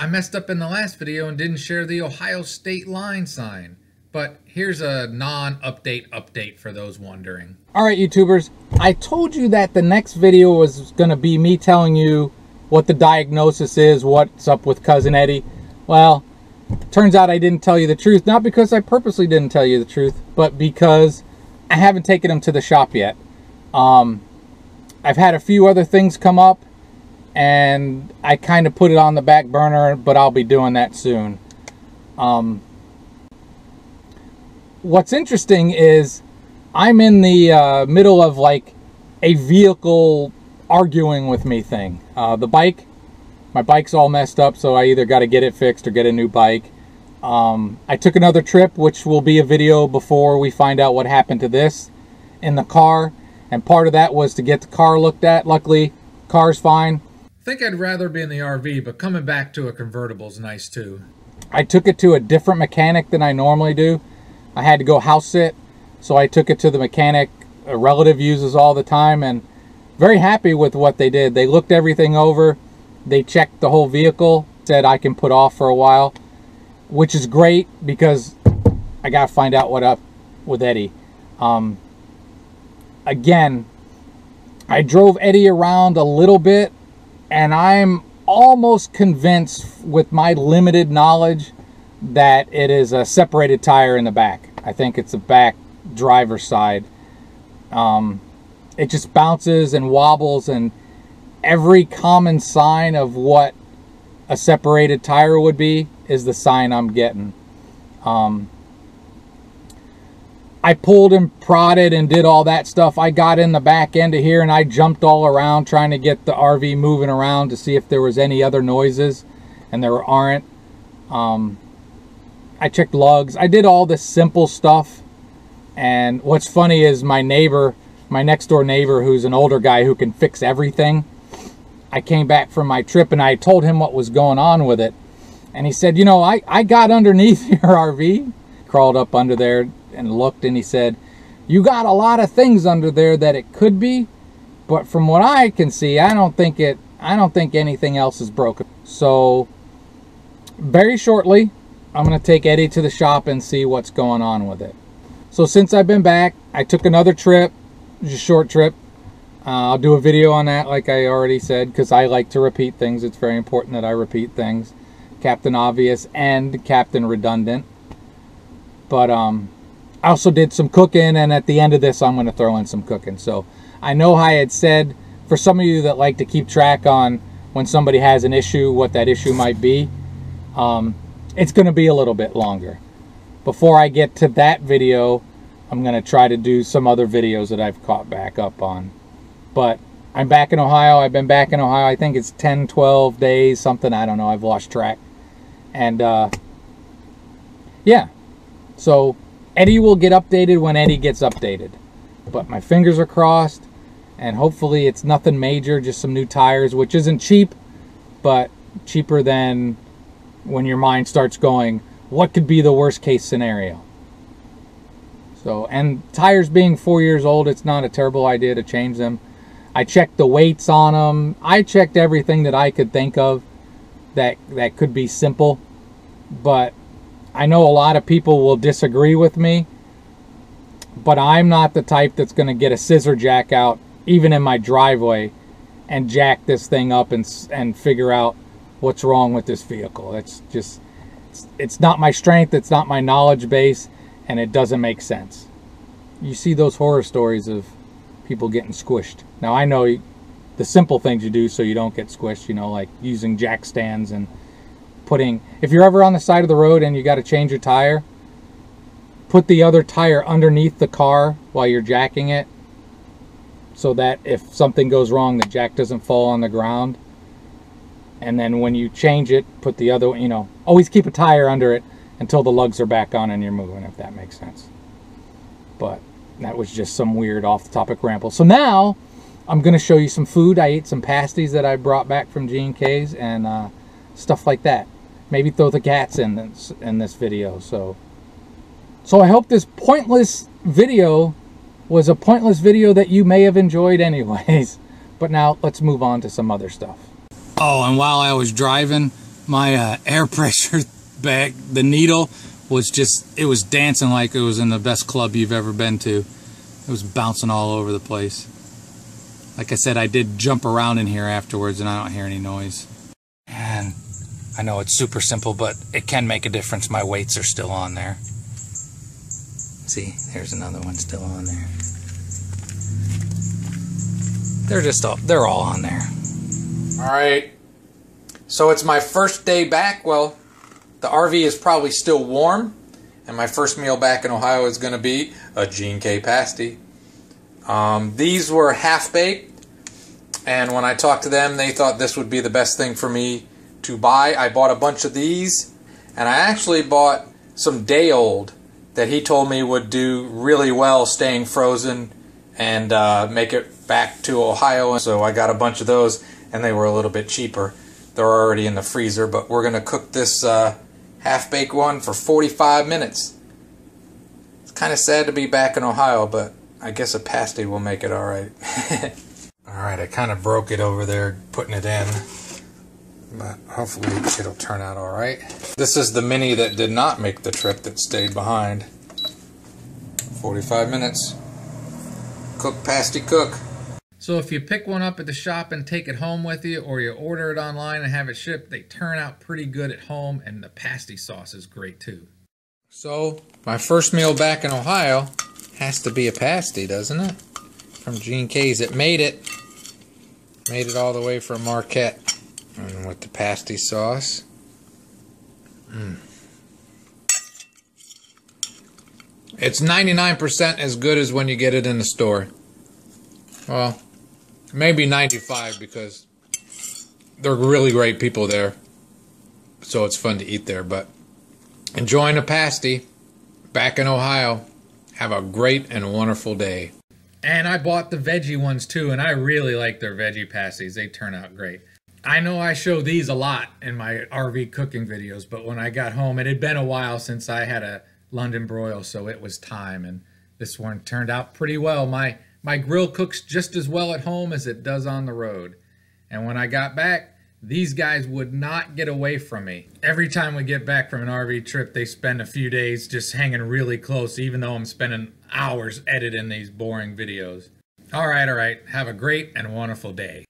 I messed up in the last video and didn't share the Ohio State line sign. But here's a non-update update for those wondering. Alright YouTubers, I told you that the next video was going to be me telling you what the diagnosis is, what's up with Cousin Eddie. Well, turns out I didn't tell you the truth. Not because I purposely didn't tell you the truth, but because I haven't taken him to the shop yet. I've had a few other things come up, and I kind of put it on the back burner, but I'll be doing that soon. What's interesting is I'm in the middle of like a vehicle arguing with me thing. My bike's all messed up, so I either got to get it fixed or get a new bike. I took another trip, which will be a video before we find out what happened to this in the car. And part of that was to get the car looked at. Luckily, car's fine. I think I'd rather be in the RV, but coming back to a convertible's nice too. I took it to a different mechanic than I normally do. I had to go house sit, so I took it to the mechanic a relative uses all the time, and very happy with what they did. They looked everything over. They checked the whole vehicle, said I can put off for a while, which is great because I got to find out what up with Eddie. Again, I drove Eddie around a little bit, and I'm almost convinced with my limited knowledge that it is a separated tire in the back. I think it's the back driver's side. It just bounces and wobbles, and every common sign of what a separated tire would be is the sign I'm getting. I pulled and prodded and did all that stuff. I got in the back end of here and I jumped all around trying to get the RV moving around to see if there was any other noises, and there aren't. I checked lugs. I did all this simple stuff. And what's funny is my neighbor, my next door neighbor, who's an older guy who can fix everything, I came back from my trip and I told him what was going on with it. And he said, you know, I got underneath your RV, crawled up under there and looked, and he said, you got a lot of things under there that it could be, but from what I can see, I don't think anything else is broken. So very shortly, I'm going to take Eddie to the shop and see what's going on with it. So since I've been back, I took another trip, just a short trip. I'll do a video on that, like I already said, because I like to repeat things. It's very important that I repeat things. Captain Obvious and Captain Redundant. But I also did some cooking, and at the end of this, I'm going to throw in some cooking. So I know I had said, for some of you that like to keep track on when somebody has an issue, what that issue might be, it's going to be a little bit longer. Before I get to that video, I'm going to try to do some other videos that I've caught back up on. But I'm back in Ohio. I've been back in Ohio. I think it's 10, 12 days, something. I don't know. I've lost track. And, yeah. So Eddie will get updated when Eddie gets updated. But my fingers are crossed. And hopefully it's nothing major. Just some new tires, which isn't cheap. But cheaper than when your mind starts going, what could be the worst case scenario? So, and tires being 4 years old, it's not a terrible idea to change them. I checked the weights on them. I checked everything that I could think of that could be simple. But I know a lot of people will disagree with me. But I'm not the type that's going to get a scissor jack out, even in my driveway, and jack this thing up and figure out what's wrong with this vehicle. It's just, it's not my strength. It's not my knowledge base. And it doesn't make sense. You see those horror stories of people getting squished. Now, I know the simple things you do so you don't get squished, you know, like using jack stands and putting... If you're ever on the side of the road and you got to change your tire, put the other tire underneath the car while you're jacking it, so that if something goes wrong, the jack doesn't fall on the ground. And then when you change it, put the other, you know, always keep a tire under it until the lugs are back on and you're moving, if that makes sense. But that was just some weird off-the-topic ramble. So now I'm going to show you some food. I ate some pasties that I brought back from G&K's and stuff like that. Maybe throw the cats in this video. So I hope this pointless video was a pointless video that you may have enjoyed anyways. But now let's move on to some other stuff. Oh, and while I was driving, my air pressure bag, the needle was just, it was dancing like it was in the best club you've ever been to. It was bouncing all over the place. Like I said, I did jump around in here afterwards and I don't hear any noise. And I know it's super simple, but it can make a difference. My weights are still on there. See, there's another one still on there. They're all on there. All right. So it's my first day back. Well, the RV is probably still warm, and my first meal back in Ohio is going to be a Gene K pasty. These were half-baked, and when I talked to them, they thought this would be the best thing for me to buy. I bought a bunch of these, and I actually bought some day-old that he told me would do really well staying frozen and make it back to Ohio. So I got a bunch of those, and they were a little bit cheaper. They're already in the freezer, but we're going to cook this half-baked one for 45 minutes. It's kind of sad to be back in Ohio, but I guess a pasty will make it alright. Alright, I kind of broke it over there putting it in, but hopefully it'll turn out alright. This is the Mini that did not make the trip, that stayed behind. 45 minutes. Cook, pasty, cook. So if you pick one up at the shop and take it home with you, or you order it online and have it shipped, they turn out pretty good at home, and the pasty sauce is great too. So my first meal back in Ohio has to be a pasty, doesn't it? From Gene K's. It made it. Made it all the way from Marquette. And with the pasty sauce. It's 99% as good as when you get it in the store. Well, maybe 95, because they're really great people there. So it's fun to eat there. But enjoying a pasty back in Ohio. Have a great and wonderful day. And I bought the veggie ones too, and I really like their veggie pasties. They turn out great. I know I show these a lot in my RV cooking videos, but when I got home, it had been a while since I had a London broil, so it was time, and this one turned out pretty well. My grill cooks just as well at home as it does on the road. And when I got back, these guys would not get away from me. Every time we get back from an RV trip, they spend a few days just hanging really close, even though I'm spending hours editing these boring videos. All right. Have a great and wonderful day.